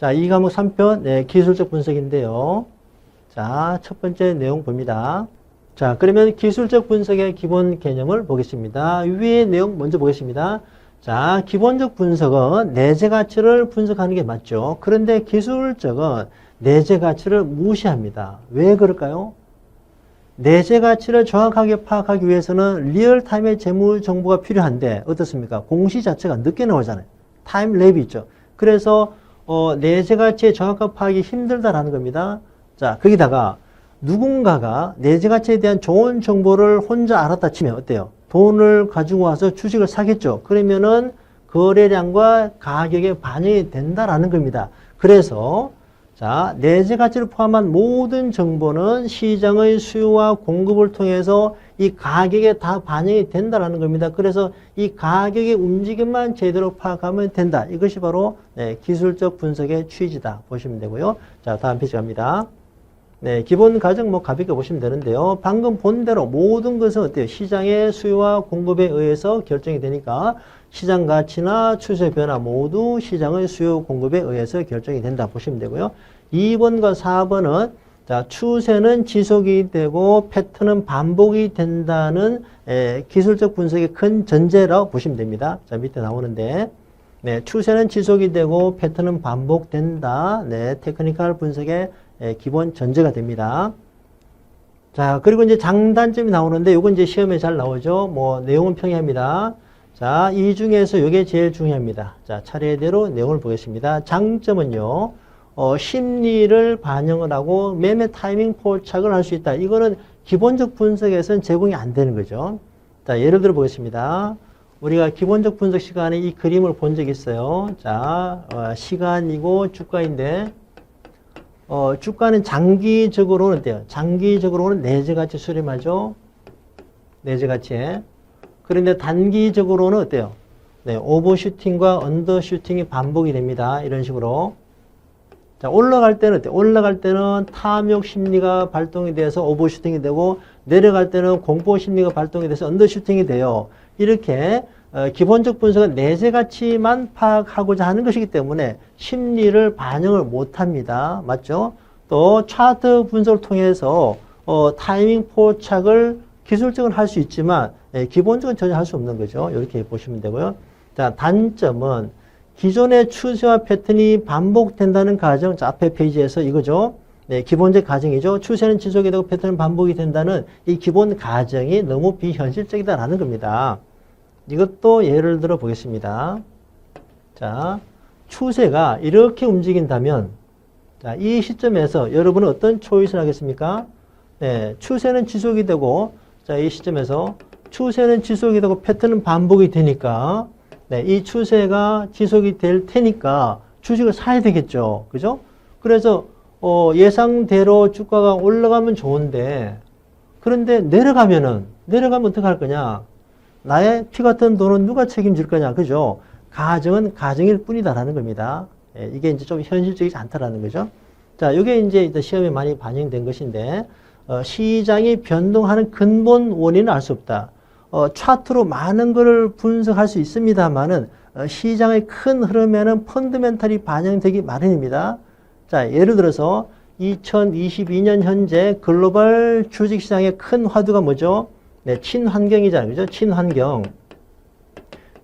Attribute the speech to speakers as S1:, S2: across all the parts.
S1: 자, 이 과목 3편, 네, 기술적 분석인데요. 자, 첫 번째 내용 봅니다. 자, 그러면 기술적 분석의 기본 개념을 보겠습니다. 위의 내용 먼저 보겠습니다. 자, 기본적 분석은 내재 가치를 분석하는 게 맞죠. 그런데 기술적은 내재 가치를 무시합니다. 왜 그럴까요? 내재 가치를 정확하게 파악하기 위해서는 리얼타임의 재무 정보가 필요한데 어떻습니까? 공시 자체가 늦게 나오잖아요. 타임 랩이 있죠. 그래서 내재 가치의 정확한 파악이 힘들다라는 겁니다. 자, 거기다가 누군가가 내재 가치에 대한 좋은 정보를 혼자 알았다 치면 어때요? 돈을 가지고 와서 주식을 사겠죠. 그러면은 거래량과 가격에 반영이 된다라는 겁니다. 그래서 자, 내재 가치를 포함한 모든 정보는 시장의 수요와 공급을 통해서 이 가격에 다 반영이 된다라는 겁니다. 그래서 이 가격의 움직임만 제대로 파악하면 된다. 이것이 바로 기술적 분석의 취지다 보시면 되고요. 자, 다음 페이지 갑니다. 네, 기본 가정 가볍게 보시면 되는데요. 방금 본 대로 모든 것은 어때요? 시장의 수요와 공급에 의해서 결정이 되니까 시장 가치나 추세 변화 모두 시장의 수요 공급에 의해서 결정이 된다 보시면 되고요. 2번과 4번은 자, 추세는 지속이 되고 패턴은 반복이 된다는 기술적 분석의 큰 전제라고 보시면 됩니다. 자, 밑에 나오는데 네, 추세는 지속이 되고 패턴은 반복된다. 네, 테크니컬 분석의 기본 전제가 됩니다. 자, 그리고 이제 장단점이 나오는데 요건 이제 시험에 잘 나오죠. 뭐 내용은 평이합니다. 자, 이 중에서 이게 제일 중요합니다. 자, 차례대로 내용을 보겠습니다. 장점은요. 심리를 반영을 하고 매매 타이밍 포착을 할 수 있다. 이거는 기본적 분석에서는 제공이 안 되는 거죠. 자, 예를 들어 보겠습니다. 우리가 기본적 분석 시간에 이 그림을 본 적이 있어요. 자, 시간이고 주가인데 주가는 장기적으로는 어때요? 장기적으로는 내재 가치 수렴하죠. 내재 가치에. 그런데 단기적으로는 어때요? 네, 오버슈팅과 언더슈팅이 반복이 됩니다. 이런 식으로. 자, 올라갈 때는 어때요? 올라갈 때는 탐욕 심리가 발동이 돼서 오버슈팅이 되고 내려갈 때는 공포 심리가 발동이 돼서 언더슈팅이 돼요. 이렇게 기본적 분석은 내재 가치만 파악하고자 하는 것이기 때문에 심리를 반영을 못합니다. 맞죠? 또 차트 분석을 통해서 타이밍 포착을 기술적으로 할 수 있지만 기본적으로 전혀 할 수 없는 거죠. 이렇게 보시면 되고요. 자, 단점은 기존의 추세와 패턴이 반복된다는 가정, 자, 앞에 페이지에서 이거죠. 네, 기본적 가정이죠. 추세는 지속이 되고 패턴은 반복이 된다는 이 기본 가정이 너무 비현실적이다라는 겁니다. 이것도 예를 들어 보겠습니다. 자, 추세가 이렇게 움직인다면, 자, 이 시점에서 여러분은 어떤 초이스를 하겠습니까? 네, 추세는 지속이 되고, 자, 이 시점에서 추세는 지속이 되고 패턴은 반복이 되니까, 네, 이 추세가 지속이 될 테니까 주식을 사야 되겠죠. 그죠? 그래서, 예상대로 주가가 올라가면 좋은데, 그런데 내려가면 어떻게 할 거냐? 나의 피 같은 돈은 누가 책임질 거냐, 그죠? 가정은 가정일 뿐이다라는 겁니다. 이게 이제 좀 현실적이지 않다라는 거죠. 자, 이게 이제 시험에 많이 반영된 것인데, 시장이 변동하는 근본 원인은 알 수 없다. 차트로 많은 것을 분석할 수 있습니다만은, 시장의 큰 흐름에는 펀더멘탈이 반영되기 마련입니다. 자, 예를 들어서 2022년 현재 글로벌 주식시장의 큰 화두가 뭐죠? 네, 친환경이잖아요. 그죠? 친환경.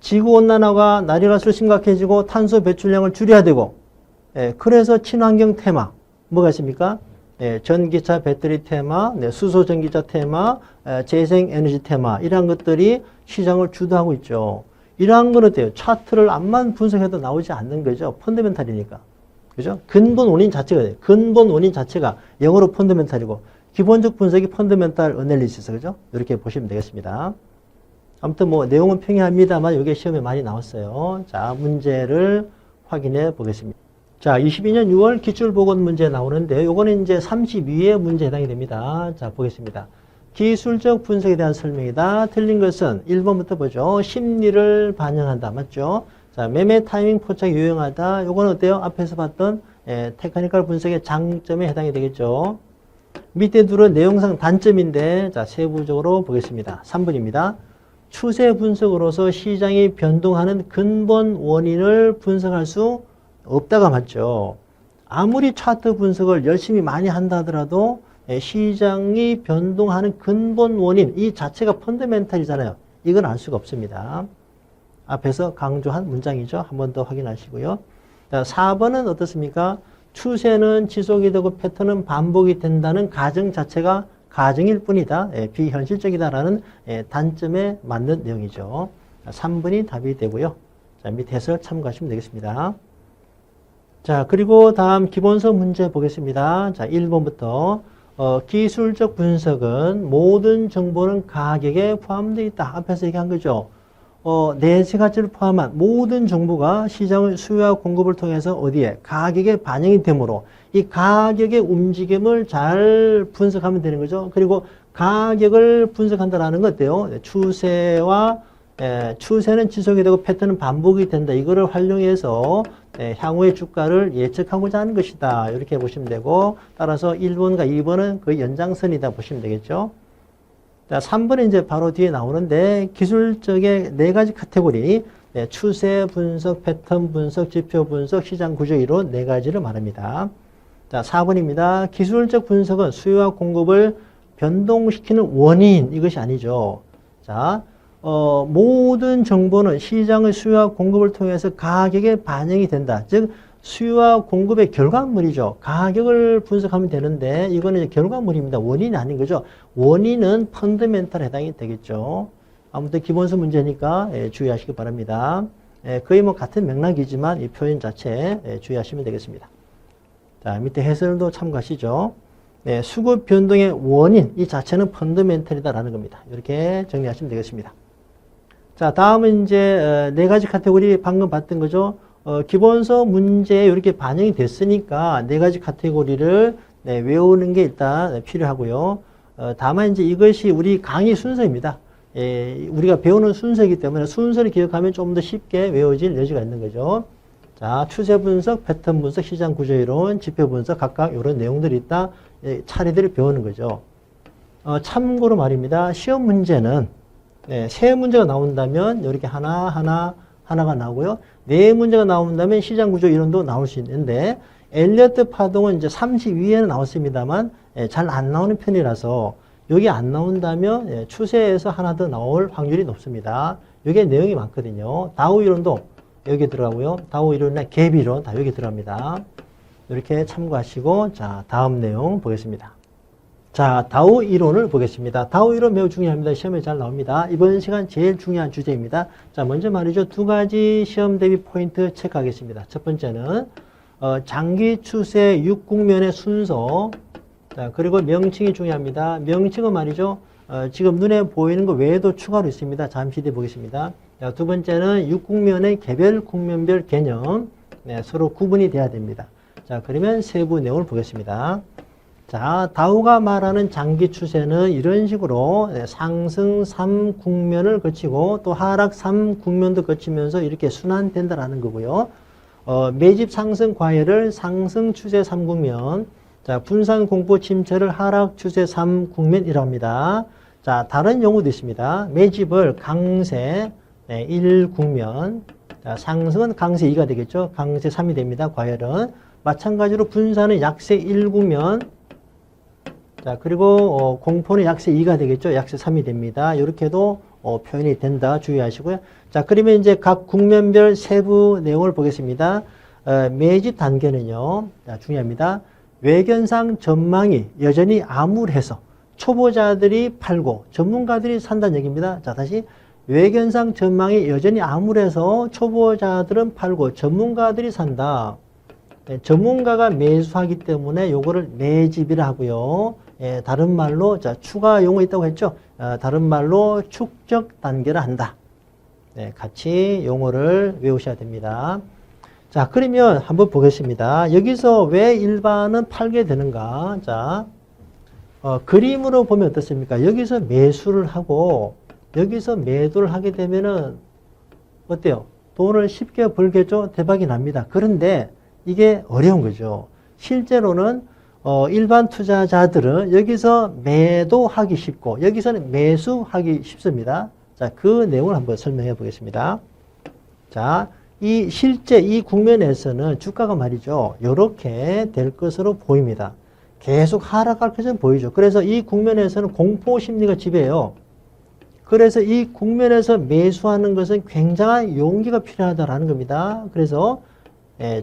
S1: 지구온난화가 날이 갈수록 심각해지고 탄소 배출량을 줄여야 되고, 그래서 친환경 테마. 뭐가 있습니까? 전기차 배터리 테마, 수소 전기차 테마, 재생에너지 테마. 이러한 것들이 시장을 주도하고 있죠. 이러한 건 어때요? 차트를 암만 분석해도 나오지 않는 거죠. 펀더멘탈이니까. 그죠? 근본 원인 자체가, 근본 원인 자체가 영어로 펀더멘탈이고, 기본적 분석이 펀더멘탈 어널리시스, 그죠? 이렇게 보시면 되겠습니다. 아무튼 뭐 내용은 평이합니다만 이게 시험에 많이 나왔어요. 자, 문제를 확인해 보겠습니다. 자, 22년 6월 기출보건 문제 나오는데 요거는 이제 32의 문제에 해당이 됩니다. 자, 보겠습니다. 기술적 분석에 대한 설명이다. 틀린 것은 1번부터 보죠. 심리를 반영한다. 맞죠? 자, 매매 타이밍 포착이 유용하다. 요거는 어때요? 앞에서 봤던 테크니컬 분석의 장점에 해당이 되겠죠. 밑에 둘은 내용상 단점인데, 자, 세부적으로 보겠습니다. 3번입니다. 추세 분석으로서 시장이 변동하는 근본 원인을 분석할 수 없다가 맞죠. 아무리 차트 분석을 열심히 많이 한다 하더라도 시장이 변동하는 근본 원인, 이 자체가 펀더멘탈이잖아요. 이건 알 수가 없습니다. 앞에서 강조한 문장이죠. 한 번 더 확인하시고요. 자, 4번은 어떻습니까? 추세는 지속이 되고 패턴은 반복이 된다는 가정 자체가 가정일 뿐이다. 비현실적이다라는 단점에 맞는 내용이죠. 3번이 답이 되고요. 자, 밑에 해설 참고하시면 되겠습니다. 자, 그리고 다음 기본서 문제 보겠습니다. 자, 1번부터 기술적 분석은 모든 정보는 가격에 포함되어 있다. 앞에서 얘기한 거죠. 네 가지를 포함한 모든 정보가 시장의 수요와 공급을 통해서 어디에? 가격에 반영이 되므로 이 가격의 움직임을 잘 분석하면 되는 거죠. 그리고 가격을 분석한다는 건 어때요? 추세는 지속이 되고 패턴은 반복이 된다. 이거를 활용해서 향후의 주가를 예측하고자 하는 것이다. 이렇게 보시면 되고, 따라서 1번과 2번은 그 연장선이다 보시면 되겠죠. 자, 3번은 이제 바로 뒤에 나오는데, 기술적의 네 가지 카테고리, 추세 분석, 패턴 분석, 지표 분석, 시장 구조 이론 네 가지를 말합니다. 자, 4번입니다. 기술적 분석은 수요와 공급을 변동시키는 원인, 이것이 아니죠. 자, 모든 정보는 시장의 수요와 공급을 통해서 가격에 반영이 된다. 즉, 수요와 공급의 결과물이죠. 가격을 분석하면 되는데, 이거는 이제 결과물입니다. 원인이 아닌 거죠. 원인은 펀더멘탈에 해당이 되겠죠. 아무튼 기본서 문제니까 주의하시기 바랍니다. 거의 뭐 같은 맥락이지만 이 표현 자체 주의하시면 되겠습니다. 자, 밑에 해설도 참고하시죠. 수급 변동의 원인, 이 자체는 펀더멘탈이다라는 겁니다. 이렇게 정리하시면 되겠습니다. 자, 다음은 이제 네 가지 카테고리 방금 봤던 거죠. 기본서 문제에 이렇게 반영이 됐으니까 네 가지 카테고리를 외우는 게 일단 필요하고요. 다만 이제 이것이 우리 강의 순서입니다. 우리가 배우는 순서이기 때문에 순서를 기억하면 좀 더 쉽게 외워질 여지가 있는 거죠. 자, 추세 분석, 패턴 분석, 시장 구조 이론, 지표 분석 각각 이런 내용들이 있다. 차례대로 배우는 거죠. 참고로 말입니다. 시험 문제는 세 문제가 나온다면 이렇게 하나가 나오고요. 네 문제가 나온다면 시장 구조 이론도 나올 수 있는데 엘리어트 파동은 이제 32에는 나왔습니다만 잘 안 나오는 편이라서 여기 안 나온다면 추세에서 하나 더 나올 확률이 높습니다. 여기에 내용이 많거든요. 다우 이론도 여기 들어가고요. 다우 이론이나 갭 이론 다 여기 들어갑니다. 이렇게 참고하시고 자, 다음 내용 보겠습니다. 자, 다우 이론을 보겠습니다. 다우 이론 매우 중요합니다. 시험에 잘 나옵니다. 이번 시간 제일 중요한 주제입니다. 자, 먼저 말이죠. 두 가지 시험 대비 포인트 체크하겠습니다. 첫 번째는 장기 추세 6국면의 순서. 자, 그리고 명칭이 중요합니다. 명칭은 말이죠. 지금 눈에 보이는 것 외에도 추가로 있습니다. 잠시 뒤에 보겠습니다. 자, 두 번째는 6국면의 개별 국면별 개념. 서로 구분이 돼야 됩니다. 자, 그러면 세부 내용을 보겠습니다. 자, 다우가 말하는 장기 추세는 이런 식으로 상승 3국면을 거치고 또 하락 3국면도 거치면서 이렇게 순환된다라는 거고요. 매집 상승 과열을 상승 추세 3국면, 자, 분산 공포 침체를 하락 추세 3국면이라고 합니다. 자, 다른 용어도 있습니다. 매집을 강세 1국면, 자, 상승은 강세 2가 되겠죠. 강세 3이 됩니다. 과열은. 마찬가지로 분산은 약세 1국면, 자, 그리고 공포는 약세 2가 되겠죠. 약세 3이 됩니다. 이렇게도 표현이 된다. 주의하시고요. 자, 그러면 이제 각 국면별 세부 내용을 보겠습니다. 매집 단계는요. 자, 중요합니다. 외견상 전망이 여전히 암울해서 초보자들이 팔고 전문가들이 산다는 얘기입니다. 자, 다시 외견상 전망이 여전히 암울해서 초보자들은 팔고 전문가들이 산다. 전문가가 매수하기 때문에 요거를 매집이라 하고요. 다른 말로 자, 추가 용어 있다고 했죠. 다른 말로 축적 단계를 한다. 같이 용어를 외우셔야 됩니다. 자, 그러면 한번 보겠습니다. 여기서 왜 일반은 팔게 되는가? 자, 그림으로 보면 어떻습니까? 여기서 매수를 하고 여기서 매도를 하게 되면은 어때요? 돈을 쉽게 벌겠죠? 대박이 납니다. 그런데 이게 어려운 거죠. 실제로는 일반 투자자들은 여기서 매도하기 쉽고 여기서는 매수하기 쉽습니다. 자, 그 내용을 한번 설명해 보겠습니다. 자, 실제 이 국면에서는 주가가 말이죠. 이렇게 될 것으로 보입니다. 계속 하락할 것처럼 보이죠. 그래서 이 국면에서는 공포 심리가 지배해요. 그래서 이 국면에서 매수하는 것은 굉장한 용기가 필요하다라는 겁니다. 그래서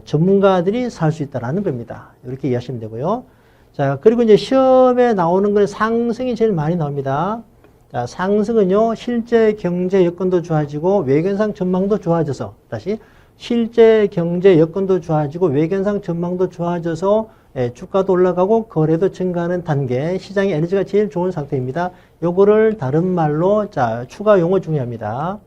S1: 전문가들이 살 수 있다라는 겁니다. 이렇게 이해하시면 되고요. 자, 그리고 이제 시험에 나오는 건 상승이 제일 많이 나옵니다. 자, 상승은요, 실제 경제 여건도 좋아지고 외견상 전망도 좋아져서, 다시 실제 경제 여건도 좋아지고 외견상 전망도 좋아져서 주가도 올라가고 거래도 증가하는 단계, 시장의 에너지가 제일 좋은 상태입니다. 요거를 다른 말로, 자, 추가 용어 중요합니다.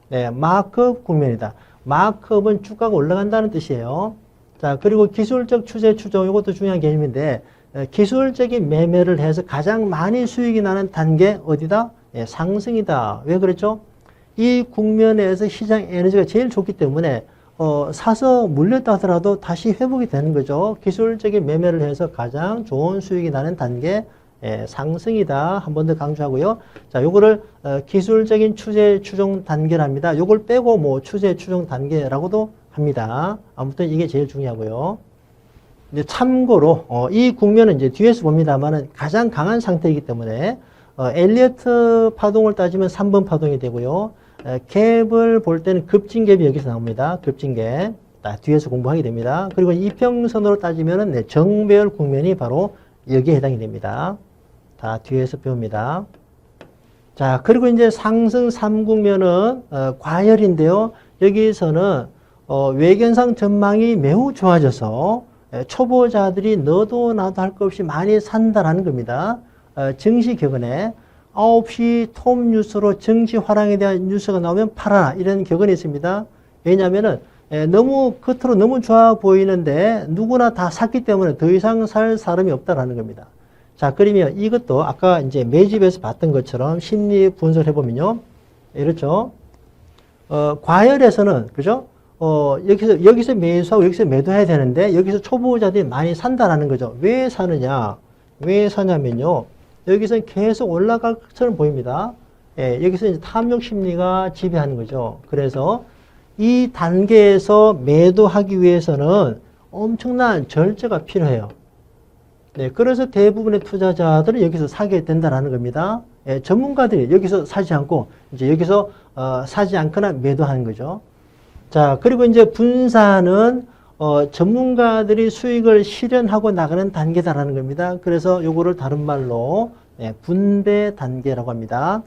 S1: 네, 마크업 국면이다. 마크업은 주가가 올라간다는 뜻이에요. 자, 그리고 기술적 추세 추종, 이것도 중요한 개념인데, 기술적인 매매를 해서 가장 많이 수익이 나는 단계, 어디다? 상승이다. 왜 그랬죠? 이 국면에서 시장 에너지가 제일 좋기 때문에, 사서 물렸다 하더라도 다시 회복이 되는 거죠. 기술적인 매매를 해서 가장 좋은 수익이 나는 단계, 상승이다. 한 번 더 강조하고요. 자, 요거를 기술적인 추세 추종 단계랍니다. 요걸 빼고 뭐 추세 추종 단계라고도 합니다. 아무튼 이게 제일 중요하고요. 이제 참고로 이 국면은 이제 뒤에서 봅니다만은 가장 강한 상태이기 때문에 엘리어트 파동을 따지면 3번 파동이 되고요. 갭을 볼 때는 급진갭이 여기서 나옵니다. 급진갭. 뒤에서 공부하게 됩니다. 그리고 이평선으로 따지면은 정배열 국면이 바로 여기에 해당이 됩니다. 다 뒤에서 배웁니다. 자, 그리고 이제 상승 3국면은 과열인데요. 여기서는 외견상 전망이 매우 좋아져서 초보자들이 너도 나도 할 것 없이 많이 산다라는 겁니다. 증시 격언에 9시 톱 뉴스로 증시 화랑에 대한 뉴스가 나오면 팔아라, 이런 격언이 있습니다. 왜냐하면은 너무 겉으로 너무 좋아 보이는데 누구나 다 샀기 때문에 더 이상 살 사람이 없다라는 겁니다. 자, 그러면 이것도 아까 이제 매집에서 봤던 것처럼 심리 분석을 해보면요. 이렇죠. 과열에서는, 그죠? 여기서 매수하고 여기서 매도해야 되는데 여기서 초보자들이 많이 산다라는 거죠. 왜 사느냐? 왜 사냐면요. 여기서 계속 올라갈 것처럼 보입니다. 여기서 이제 탐욕 심리가 지배하는 거죠. 그래서 이 단계에서 매도하기 위해서는 엄청난 절제가 필요해요. 네, 그래서 대부분의 투자자들은 여기서 사게 된다라는 겁니다. 전문가들이 여기서 사지 않고 이제 여기서 사지 않거나 매도하는 거죠. 자, 그리고 이제 분산은 전문가들이 수익을 실현하고 나가는 단계다라는 겁니다. 그래서 요거를 다른 말로 분배 단계라고 합니다.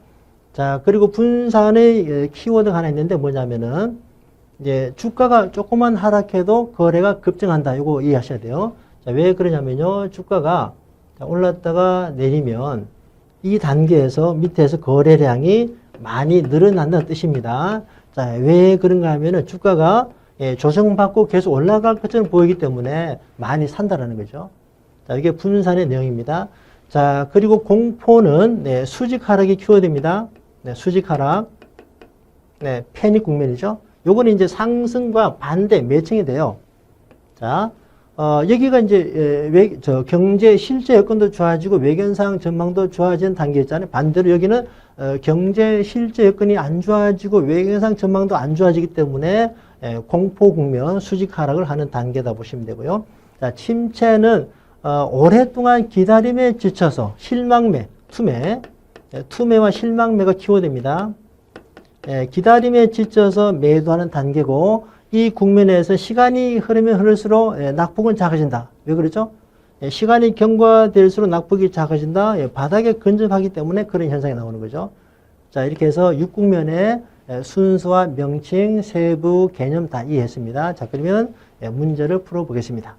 S1: 자, 그리고 분산의 키워드가 하나 있는데 뭐냐면은 이제 주가가 조금만 하락해도 거래가 급증한다. 요거 이해하셔야 돼요. 자, 왜 그러냐면요. 주가가 올랐다가 내리면 이 단계에서 밑에서 거래량이 많이 늘어난다는 뜻입니다. 자, 왜 그런가 하면은 주가가 조정받고 계속 올라갈 것처럼 보이기 때문에 많이 산다라는 거죠. 자, 이게 분산의 내용입니다. 자, 그리고 공포는 수직 하락이 키워드입니다. 수직 하락. 패닉 국면이죠. 요거는 이제 상승과 반대 매칭이 돼요. 자, 여기가 이제 경제 실제 여건도 좋아지고 외견상 전망도 좋아지는 단계였잖아요. 반대로 여기는 경제 실제 여건이 안 좋아지고 외견상 전망도 안 좋아지기 때문에 공포 국면, 수직 하락을 하는 단계다 보시면 되고요. 자, 침체는 오랫동안 기다림에 지쳐서 실망매, 투매와 실망매가 키워드입니다. 기다림에 지쳐서 매도하는 단계고 이 국면에서 시간이 흐르면 흐를수록 낙폭은 작아진다. 왜 그러죠? 시간이 경과될수록 낙폭이 작아진다. 바닥에 근접하기 때문에 그런 현상이 나오는 거죠. 자, 이렇게 해서 6국면의 순서와 명칭, 세부, 개념 다 이해했습니다. 자, 그러면 문제를 풀어보겠습니다.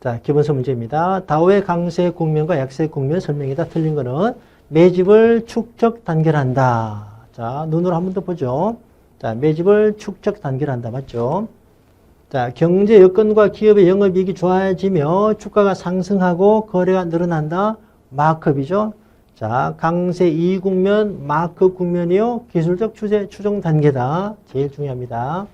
S1: 자, 기본서 문제입니다. 다우의 강세 국면과 약세 국면 설명이다. 틀린 거는 매집을 축적 단결한다. 자, 눈으로 한 번 더 보죠. 자, 매집을 축적 단결한다. 맞죠? 자, 경제 여건과 기업의 영업이익이 좋아지며 주가가 상승하고 거래가 늘어난다. 마크업이죠. 자, 강세 2국면, 마크업 국면이요. 기술적 추세 추종 단계다. 제일 중요합니다.